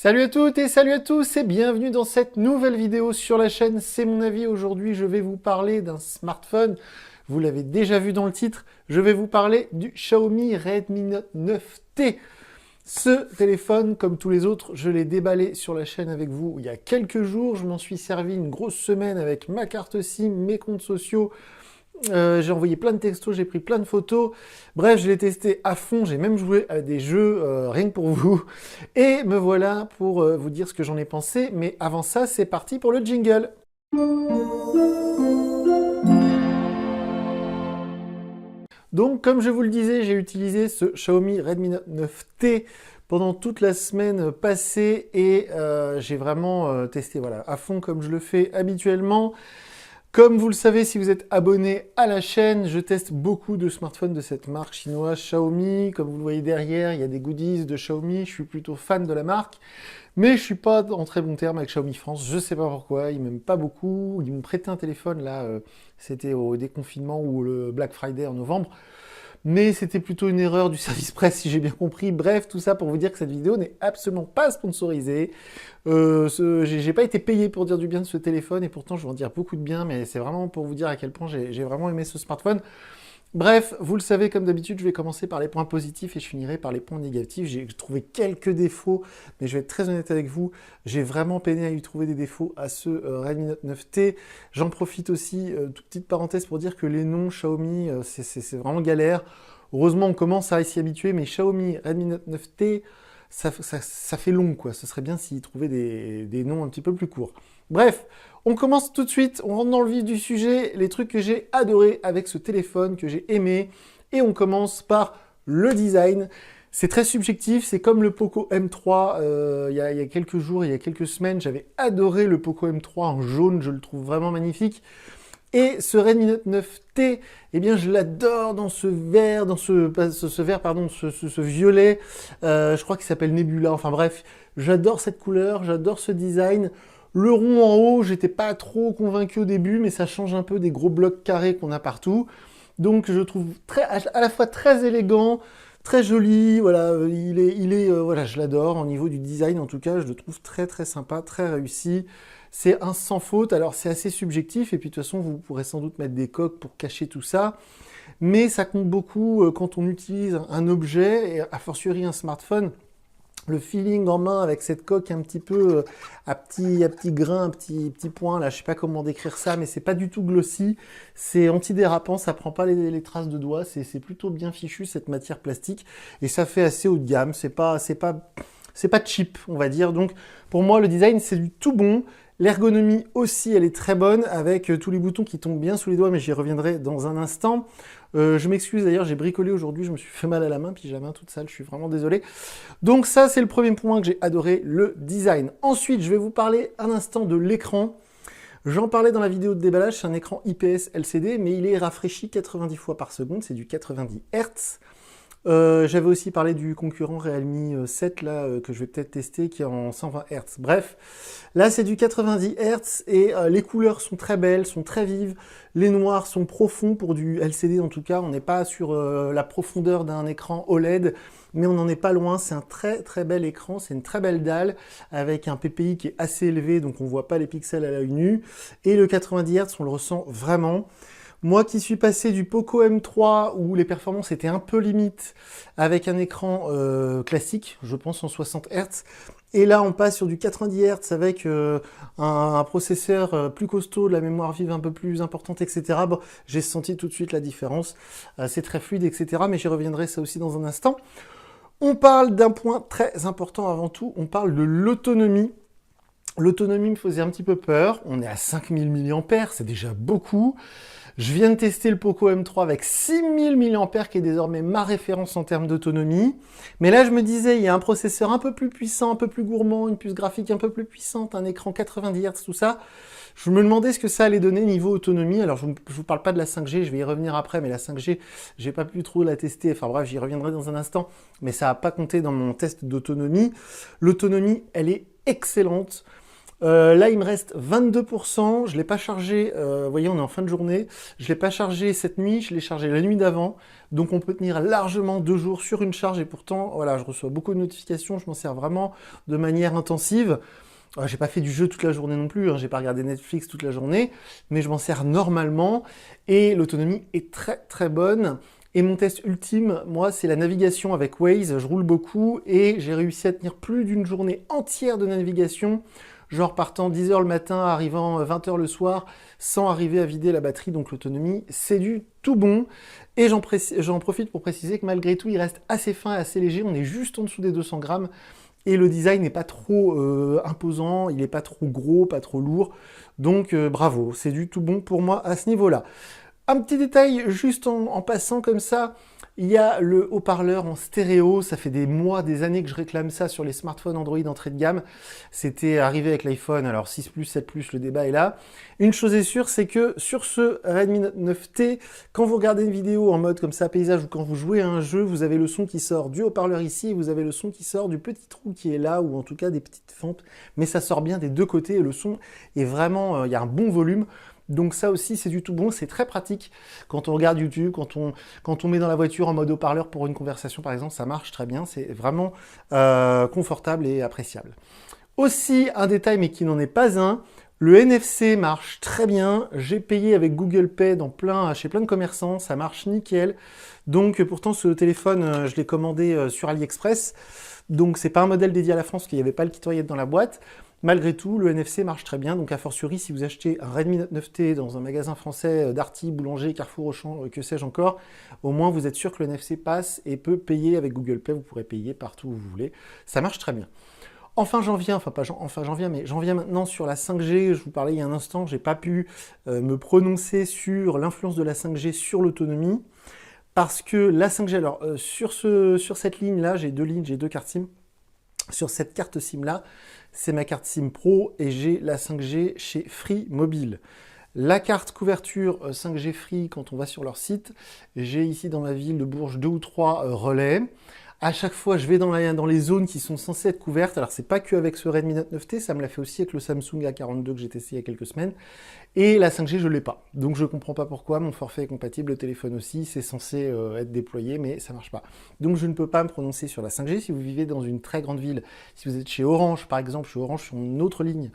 Salut à toutes et salut à tous et bienvenue dans cette nouvelle vidéo sur la chaîne C'est mon avis. Aujourd'hui, je vais vous parler d'un smartphone. Vous l'avez déjà vu dans le titre, je vais vous parler du Xiaomi Redmi Note 9T. Ce téléphone, comme tous les autres, je l'ai déballé sur la chaîne avec vous il y a quelques jours. Je m'en suis servi une grosse semaine avec ma carte SIM, mes comptes sociaux. J'ai envoyé plein de textos, j'ai pris plein de photos. Bref, je l'ai testé à fond, j'ai même joué à des jeux rien que pour vous. Et me voilà pour vous dire ce que j'en ai pensé. Mais avant ça, c'est parti pour le jingle. Donc, comme je vous le disais, j'ai utilisé ce Xiaomi Redmi Note 9T pendant toute la semaine passée et j'ai vraiment testé voilà, à fond comme je le fais habituellement. Comme vous le savez, si vous êtes abonné à la chaîne, je teste beaucoup de smartphones de cette marque chinoise Xiaomi. Comme vous le voyez derrière, il y a des goodies de Xiaomi. Je suis plutôt fan de la marque. Mais je suis pas en très bon terme avec Xiaomi France. Je sais pas pourquoi. Ils m'aiment pas beaucoup. Ils m'ont prêté un téléphone là. C'était au déconfinement ou le Black Friday en novembre. Mais c'était plutôt une erreur du service presse si j'ai bien compris. Bref, tout ça pour vous dire que cette vidéo n'est absolument pas sponsorisée. J'ai pas été payé pour dire du bien de ce téléphone et pourtant je vais en dire beaucoup de bien, mais c'est vraiment pour vous dire à quel point j'ai vraiment aimé ce smartphone. Bref, vous le savez, comme d'habitude, je vais commencer par les points positifs et je finirai par les points négatifs. J'ai trouvé quelques défauts, mais je vais être très honnête avec vous, j'ai vraiment peiné à y trouver des défauts à ce Redmi Note 9T. J'en profite aussi, toute petite parenthèse pour dire que les noms Xiaomi, c'est vraiment galère. Heureusement, on commence à s'y habituer, mais Xiaomi Redmi Note 9T, ça fait long, quoi. Ce serait bien s'ils trouvaient des noms un petit peu plus courts. Bref, on commence tout de suite, on rentre dans le vif du sujet, les trucs que j'ai adoré avec ce téléphone, que j'ai aimé, et on commence par le design. C'est très subjectif, c'est comme le Poco M3 il y a quelques jours, il y a quelques semaines, j'avais adoré le Poco M3 en jaune, je le trouve vraiment magnifique. Et ce Redmi Note 9T, eh bien je l'adore dans ce vert, ce violet, je crois qu'il s'appelle Nebula, enfin bref, j'adore cette couleur, j'adore ce design. Le rond en haut, j'étais pas trop convaincu au début, mais ça change un peu des gros blocs carrés qu'on a partout. Donc je trouve à la fois très élégant, très joli, voilà, voilà, je l'adore. Au niveau du design, en tout cas, je le trouve très très sympa, très réussi. C'est un sans faute, alors c'est assez subjectif, et puis de toute façon, vous pourrez sans doute mettre des coques pour cacher tout ça. Mais ça compte beaucoup quand on utilise un objet, et a fortiori un smartphone. Le feeling en main avec cette coque un petit peu à petit grain, petit point, là, je sais pas comment décrire ça, mais c'est pas du tout glossy, c'est antidérapant, ça prend pas les traces de doigts, c'est plutôt bien fichu cette matière plastique, et ça fait assez haut de gamme, c'est pas cheap, on va dire. Donc pour moi, le design, c'est du tout bon. L'ergonomie aussi, elle est très bonne, avec tous les boutons qui tombent bien sous les doigts, mais j'y reviendrai dans un instant. Je m'excuse d'ailleurs, j'ai bricolé aujourd'hui, je me suis fait mal à la main, puis j'ai la main toute sale, je suis vraiment désolé. Donc ça, c'est le premier point que j'ai adoré, le design. Ensuite, je vais vous parler un instant de l'écran. J'en parlais dans la vidéo de déballage, c'est un écran IPS LCD, mais il est rafraîchi 90 fois par seconde, c'est du 90 Hz. J'avais aussi parlé du concurrent Realme 7 là, que je vais peut-être tester, qui est en 120 Hz. Bref, là c'est du 90 Hz et les couleurs sont très belles, sont très vives. Les noirs sont profonds pour du LCD en tout cas. On n'est pas sur la profondeur d'un écran OLED, mais on n'en est pas loin. C'est un très très bel écran, c'est une très belle dalle avec un PPI qui est assez élevé, donc on voit pas les pixels à l'œil nu. Et le 90 Hz, on le ressent vraiment. Moi qui suis passé du Poco M3 où les performances étaient un peu limites avec un écran classique, je pense en 60 Hz, et là on passe sur du 90 Hz avec un processeur plus costaud, de la mémoire vive un peu plus importante, etc. Bon, j'ai senti tout de suite la différence, c'est très fluide, etc. Mais j'y reviendrai ça aussi dans un instant. On parle d'un point très important avant tout, on parle de l'autonomie. L'autonomie me faisait un petit peu peur, on est à 5000 mAh, c'est déjà beaucoup. Je viens de tester le Poco M3 avec 6000 mAh qui est désormais ma référence en termes d'autonomie. Mais là, je me disais, il y a un processeur un peu plus puissant, un peu plus gourmand, une puce graphique un peu plus puissante, un écran 90 Hz, tout ça. Je me demandais ce que ça allait donner niveau autonomie. Alors, je ne vous parle pas de la 5G, je vais y revenir après, mais la 5G, j'ai pas pu trop la tester. Enfin bref, j'y reviendrai dans un instant, mais ça n'a pas compté dans mon test d'autonomie. L'autonomie, elle est excellente. Là, il me reste 22%. Je ne l'ai pas chargé, vous voyez, on est en fin de journée. Je ne l'ai pas chargé cette nuit, je l'ai chargé la nuit d'avant. Donc, on peut tenir largement 2 jours sur une charge. Et pourtant, voilà, je reçois beaucoup de notifications. Je m'en sers vraiment de manière intensive. J'ai pas fait du jeu toute la journée non plus, hein, j'ai pas regardé Netflix toute la journée, mais je m'en sers normalement et l'autonomie est très très bonne. Et mon test ultime, moi, c'est la navigation avec Waze. Je roule beaucoup et j'ai réussi à tenir plus d'une journée entière de navigation, genre partant 10h le matin, arrivant 20h le soir, sans arriver à vider la batterie. Donc l'autonomie, c'est du tout bon. Et j'en profite pour préciser que malgré tout, il reste assez fin et assez léger. On est juste en dessous des 200 grammes. Et le design n'est pas trop imposant, il n'est pas trop gros, pas trop lourd. Donc bravo, c'est du tout bon pour moi à ce niveau-là. Un petit détail juste en passant comme ça, il y a le haut-parleur en stéréo, ça fait des mois, des années que je réclame ça sur les smartphones Android entrée de gamme. C'était arrivé avec l'iPhone, alors 6 Plus, 7 Plus, le débat est là. Une chose est sûre, c'est que sur ce Redmi Note 9T, quand vous regardez une vidéo en mode comme ça, paysage, ou quand vous jouez à un jeu, vous avez le son qui sort du haut-parleur ici, et vous avez le son qui sort du petit trou qui est là, ou en tout cas des petites fentes, mais ça sort bien des deux côtés, et le son est vraiment, il y a un bon volume. Donc ça aussi, c'est du tout bon, c'est très pratique. Quand on regarde YouTube, quand on met dans la voiture en mode haut-parleur pour une conversation, par exemple, ça marche très bien. C'est vraiment confortable et appréciable. Aussi, un détail, mais qui n'en est pas un, le NFC marche très bien. J'ai payé avec Google Pay chez plein de commerçants, ça marche nickel. Donc pourtant, ce téléphone, je l'ai commandé sur AliExpress. Donc c'est pas un modèle dédié à la France, parce qu'il n'y avait pas le kit oreillette dans la boîte. Malgré tout, le NFC marche très bien, donc a fortiori, si vous achetez un Redmi Note 9T dans un magasin français Darty, Boulanger, Carrefour, Auchan, que sais-je encore, au moins vous êtes sûr que le NFC passe et peut payer avec Google Pay, vous pourrez payer partout où vous voulez. Ça marche très bien. Enfin, j'en viens maintenant sur la 5G. Je vous parlais il y a un instant, j'ai pas pu me prononcer sur l'influence de la 5G sur l'autonomie, parce que la 5G, alors sur cette ligne-là, j'ai deux lignes, j'ai deux cartes SIM. Sur cette carte SIM-là, c'est ma carte SIM Pro et j'ai la 5G chez Free Mobile. La carte couverture 5G Free, quand on va sur leur site, j'ai ici dans ma ville de Bourges 2 ou 3 relais. À chaque fois, je vais dans les zones qui sont censées être couvertes. Alors, c'est pas que avec ce Redmi Note 9T, ça me l'a fait aussi avec le Samsung A42 que j'ai testé il y a quelques semaines. Et la 5G, je l'ai pas. Donc, je comprends pas pourquoi. Mon forfait est compatible, le téléphone aussi. C'est censé être déployé, mais ça marche pas. Donc, je ne peux pas me prononcer sur la 5G. Si vous vivez dans une très grande ville, si vous êtes chez Orange, par exemple, chez Orange sur une autre ligne.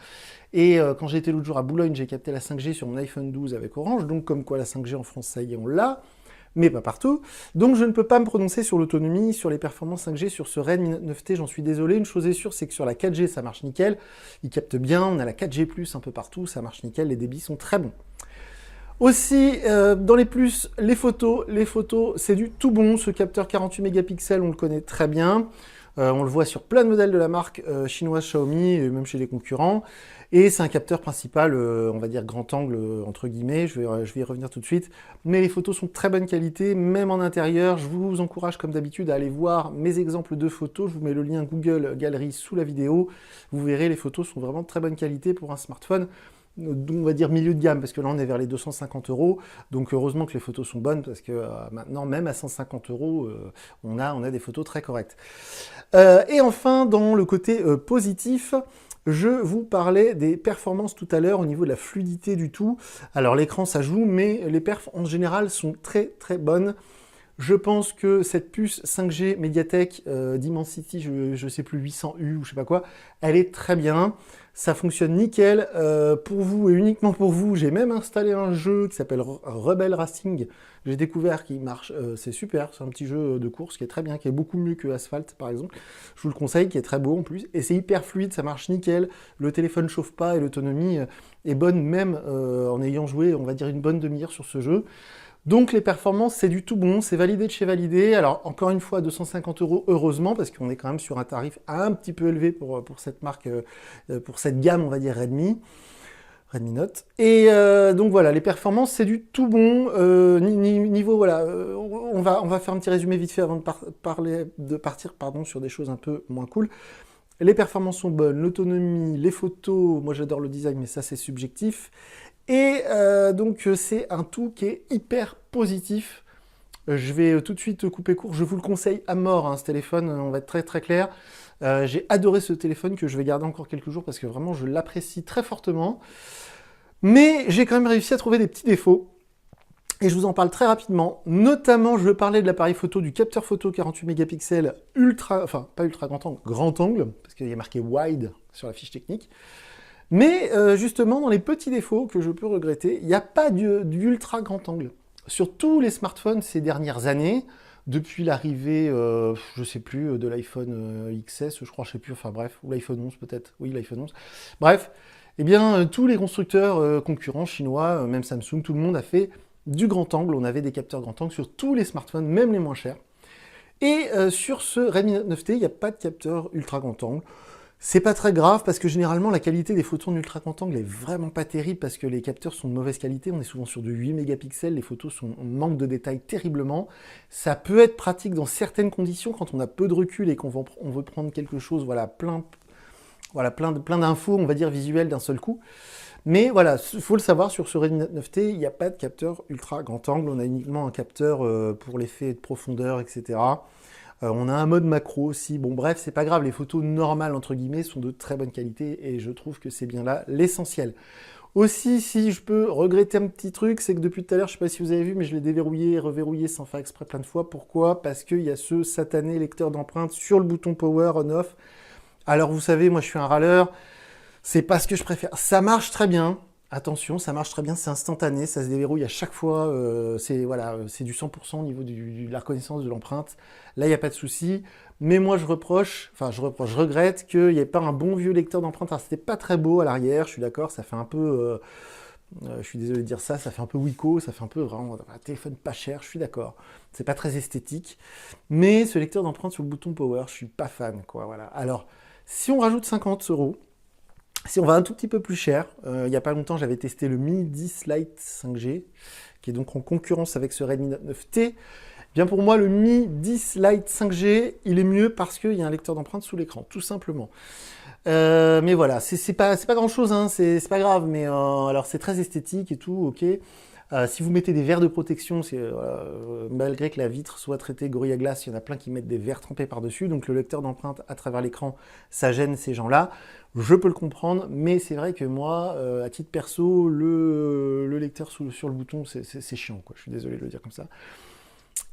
Et quand j'étais l'autre jour à Boulogne, j'ai capté la 5G sur mon iPhone 12 avec Orange. Donc, comme quoi la 5G en France, ça y est, on l'a. Mais pas partout. Donc je ne peux pas me prononcer sur l'autonomie, sur les performances 5G, sur ce Redmi Note 9T, j'en suis désolé. Une chose est sûre, c'est que sur la 4G, ça marche nickel. Il capte bien, on a la 4G+, un peu partout, ça marche nickel, les débits sont très bons. Aussi, dans les plus, les photos, c'est du tout bon. Ce capteur 48 mégapixels, on le connaît très bien. On le voit sur plein de modèles de la marque chinoise Xiaomi, et même chez les concurrents. Et c'est un capteur principal, on va dire grand angle, entre guillemets, je vais y revenir tout de suite. Mais les photos sont de très bonne qualité, même en intérieur. Je vous encourage, comme d'habitude, à aller voir mes exemples de photos. Je vous mets le lien Google Gallery sous la vidéo. Vous verrez, les photos sont vraiment de très bonne qualité pour un smartphone. On va dire milieu de gamme, parce que là on est vers les 250 €, donc heureusement que les photos sont bonnes, parce que maintenant même à 150 €, on a des photos très correctes. Et enfin, dans le côté positif, je vous parlais des performances tout à l'heure au niveau de la fluidité du tout. Alors l'écran ça joue, mais les perfs en général sont très très bonnes. Je pense que cette puce 5G Mediatek Dimensity, je ne sais plus, 800U ou je sais pas quoi, elle est très bien. Ça fonctionne nickel pour vous et uniquement pour vous. J'ai même installé un jeu qui s'appelle Rebel Racing. J'ai découvert qu'il marche, c'est super. C'est un petit jeu de course qui est très bien, qui est beaucoup mieux que Asphalt par exemple. Je vous le conseille, qui est très beau en plus. Et c'est hyper fluide, ça marche nickel. Le téléphone ne chauffe pas et l'autonomie est bonne même en ayant joué, on va dire, une bonne demi-heure sur ce jeu. Donc les performances, c'est du tout bon, c'est validé de chez validé. Alors encore une fois, 250 €, heureusement, parce qu'on est quand même sur un tarif un petit peu élevé pour cette marque, pour cette gamme, on va dire Redmi Note. Et donc voilà, les performances, c'est du tout bon. Niveau, voilà, on va faire un petit résumé vite fait avant de partir sur des choses un peu moins cool. Les performances sont bonnes, l'autonomie, les photos, moi j'adore le design, mais ça c'est subjectif. Et donc c'est un tout qui est hyper positif. Je vais tout de suite couper court, je vous le conseille à mort, hein, ce téléphone, on va être très très clair. J'ai adoré ce téléphone que je vais garder encore quelques jours parce que vraiment je l'apprécie très fortement. Mais j'ai quand même réussi à trouver des petits défauts. Et je vous en parle très rapidement. Notamment, je veux parler de l'appareil photo, du capteur photo 48 mégapixels ultra, enfin pas ultra grand angle, parce qu'il y a marqué wide sur la fiche technique. Mais justement, dans les petits défauts que je peux regretter, il n'y a pas d'ultra grand angle. Sur tous les smartphones ces dernières années, depuis l'arrivée, je sais plus, de l'iPhone XS, je crois, je sais plus, enfin bref, ou l'iPhone 11 peut-être, oui, l'iPhone 11. Bref, eh bien, tous les constructeurs concurrents chinois, même Samsung, tout le monde a fait du grand angle. On avait des capteurs grand angle sur tous les smartphones, même les moins chers. Et sur ce Redmi Note 9T, il n'y a pas de capteur ultra grand angle. C'est pas très grave parce que généralement la qualité des photos en ultra grand angle est vraiment pas terrible parce que les capteurs sont de mauvaise qualité, on est souvent sur de 8 mégapixels, les photos on manque de détails terriblement. Ça peut être pratique dans certaines conditions quand on a peu de recul et qu'on veut prendre quelque chose, voilà, plein d'infos, on va dire visuelles d'un seul coup. Mais voilà, il faut le savoir, sur ce Redmi Note 9T, il n'y a pas de capteur ultra grand angle, on a uniquement un capteur pour l'effet de profondeur, etc. On a un mode macro aussi. Bon bref, c'est pas grave, les photos normales entre guillemets sont de très bonne qualité et je trouve que c'est bien là l'essentiel. Aussi, si je peux regretter un petit truc, c'est que depuis tout à l'heure, je sais pas si vous avez vu, mais je l'ai déverrouillé et reverrouillé sans faire exprès plein de fois. Pourquoi? Parce qu'il y a ce satané lecteur d'empreintes sur le bouton Power on-off. Alors vous savez, moi je suis un râleur, c'est pas ce que je préfère. Ça marche très bien. Attention, ça marche très bien, c'est instantané, ça se déverrouille à chaque fois, c'est voilà, c'est du 100% au niveau de la reconnaissance de l'empreinte. Là, il n'y a pas de souci. Mais moi, je regrette qu'il n'y ait pas un bon vieux lecteur d'empreinte. Alors, c'était pas très beau à l'arrière, je suis d'accord, ça fait un peu, je suis désolé de dire ça fait un peu Wiko, ça fait un peu vraiment un téléphone pas cher, je suis d'accord. C'est pas très esthétique. Mais ce lecteur d'empreinte sur le bouton Power, je suis pas fan, quoi, voilà. Alors, si on rajoute 50 €, si on va un tout petit peu plus cher, il n'y a pas longtemps, j'avais testé le Mi 10 Lite 5G, qui est donc en concurrence avec ce Redmi Note 9T. Bien pour moi, le Mi 10 Lite 5G, il est mieux parce qu'il y a un lecteur d'empreintes sous l'écran, tout simplement. Mais voilà, c'est pas grand-chose, hein, c'est pas grave, mais alors c'est très esthétique et tout, ok. Si vous mettez des verres de protection, malgré que la vitre soit traitée Gorilla Glass, il y en a plein qui mettent des verres trempés par-dessus, donc le lecteur d'empreinte à travers l'écran, ça gêne ces gens-là. Je peux le comprendre, mais c'est vrai que moi, à titre perso, le lecteur sur le bouton, c'est chiant, quoi. Je suis désolé de le dire comme ça.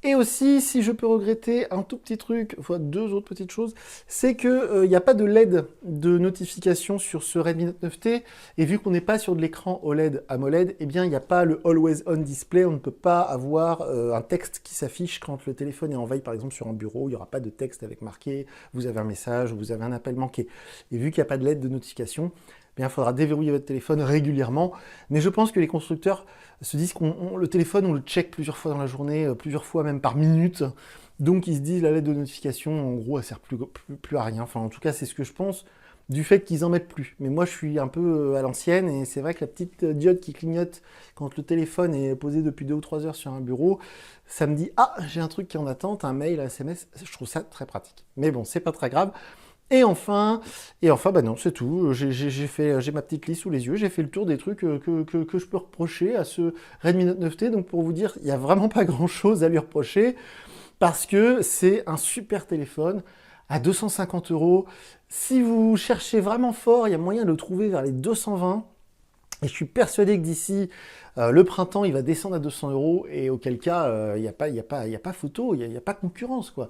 Et aussi, si je peux regretter un tout petit truc, enfin deux autres petites choses, c'est qu'il n'y a pas de LED de notification sur ce Redmi Note 9T, et vu qu'on n'est pas sur de l'écran OLED AMOLED, eh bien il n'y a pas le Always On Display, on ne peut pas avoir un texte qui s'affiche quand le téléphone est en veille, par exemple sur un bureau, il n'y aura pas de texte avec marqué, vous avez un message, vous avez un appel manqué. Et vu qu'il n'y a pas de LED de notification, eh bien, il faudra déverrouiller votre téléphone régulièrement. Mais je pense que les constructeurs se disent que le téléphone, on le check plusieurs fois dans la journée, plusieurs fois même par minute. Donc ils se disent la lettre de notification, en gros, elle sert plus à rien. Enfin, en tout cas, c'est ce que je pense du fait qu'ils en mettent plus. Mais moi, je suis un peu à l'ancienne et c'est vrai que la petite diode qui clignote quand le téléphone est posé depuis 2 ou 3 heures sur un bureau, ça me dit « Ah, j'ai un truc qui est en attente, un mail, un SMS ». Je trouve ça très pratique. Mais bon, c'est pas très grave. Et enfin, bah non, c'est tout. J'ai ma petite liste sous les yeux. J'ai fait le tour des trucs que je peux reprocher à ce Redmi Note 9T. Donc pour vous dire, il n'y a vraiment pas grand-chose à lui reprocher parce que c'est un super téléphone à 250 €. Si vous cherchez vraiment fort, il y a moyen de le trouver vers les 220. Et je suis persuadé que d'ici le printemps, il va descendre à 200 € et auquel cas, il n'y a pas photo, il n'y a pas concurrence, quoi.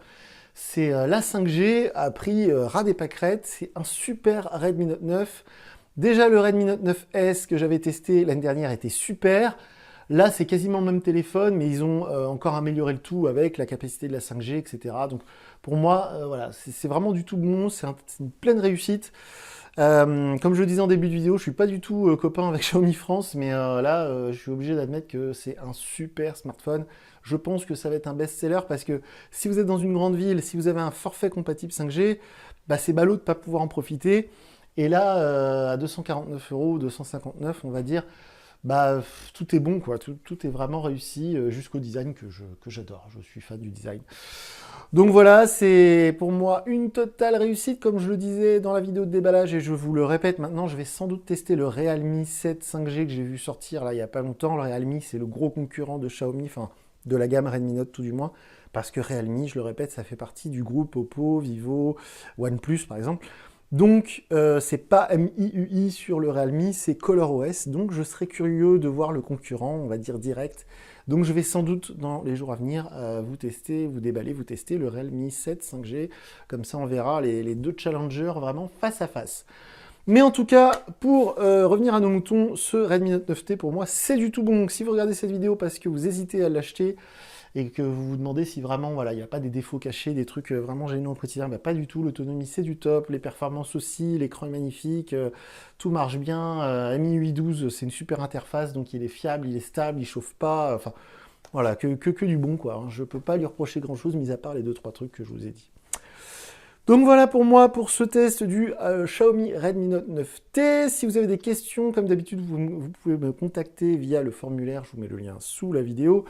C'est la 5G a pris ras des pâquerettes, c'est un super Redmi Note 9. Déjà le Redmi Note 9S que j'avais testé l'année dernière était super. Là c'est quasiment le même téléphone, mais ils ont encore amélioré le tout avec la capacité de la 5G, etc. Donc pour moi, voilà, c'est vraiment du tout bon, c'est une pleine réussite. Comme je le disais en début de vidéo, je suis pas du tout copain avec Xiaomi France, mais là, je suis obligé d'admettre que c'est un super smartphone. Je pense que ça va être un best-seller parce que si vous êtes dans une grande ville, si vous avez un forfait compatible 5G, bah, c'est ballot de ne pas pouvoir en profiter. Et là, à 249 €, 259, on va dire, bah, tout est bon, quoi. Tout est vraiment réussi jusqu'au design que j'adore. Je suis fan du design. Donc voilà, c'est pour moi une totale réussite, comme je le disais dans la vidéo de déballage, et je vous le répète maintenant, je vais sans doute tester le Realme 7 5G que j'ai vu sortir là il n'y a pas longtemps. Le Realme, c'est le gros concurrent de Xiaomi, enfin de la gamme Redmi Note tout du moins, parce que Realme, je le répète, ça fait partie du groupe Oppo, Vivo, OnePlus par exemple. Donc, c'est pas MIUI sur le Realme, c'est ColorOS. Donc, je serais curieux de voir le concurrent, on va dire direct. Donc, je vais sans doute, dans les jours à venir, vous tester, vous déballer, vous tester le Realme 7 5G. Comme ça, on verra les deux challengers vraiment face à face. Mais en tout cas, pour revenir à nos moutons, ce Redmi Note 9T, pour moi, c'est du tout bon. Donc, si vous regardez cette vidéo parce que vous hésitez à l'acheter, et que vous vous demandez si vraiment, voilà, il n'y a pas des défauts cachés, des trucs vraiment gênants au quotidien, bah, pas du tout, l'autonomie c'est du top, les performances aussi, l'écran est magnifique, tout marche bien, MIUI 12 c'est une super interface, donc il est fiable, il est stable, il chauffe pas, enfin voilà, que du bon quoi, hein. Je peux pas lui reprocher grand chose, mis à part les 2-3 trucs que je vous ai dit. Donc voilà pour moi, pour ce test du Xiaomi Redmi Note 9T. Si vous avez des questions, comme d'habitude, vous pouvez me contacter via le formulaire, je vous mets le lien sous la vidéo.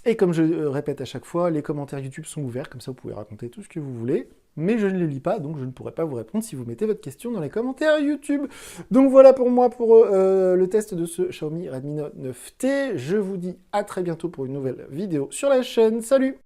Et comme je répète à chaque fois, les commentaires YouTube sont ouverts, comme ça vous pouvez raconter tout ce que vous voulez. Mais je ne les lis pas, donc je ne pourrai pas vous répondre si vous mettez votre question dans les commentaires YouTube. Donc voilà pour moi pour le test de ce Xiaomi Redmi Note 9T. Je vous dis à très bientôt pour une nouvelle vidéo sur la chaîne. Salut!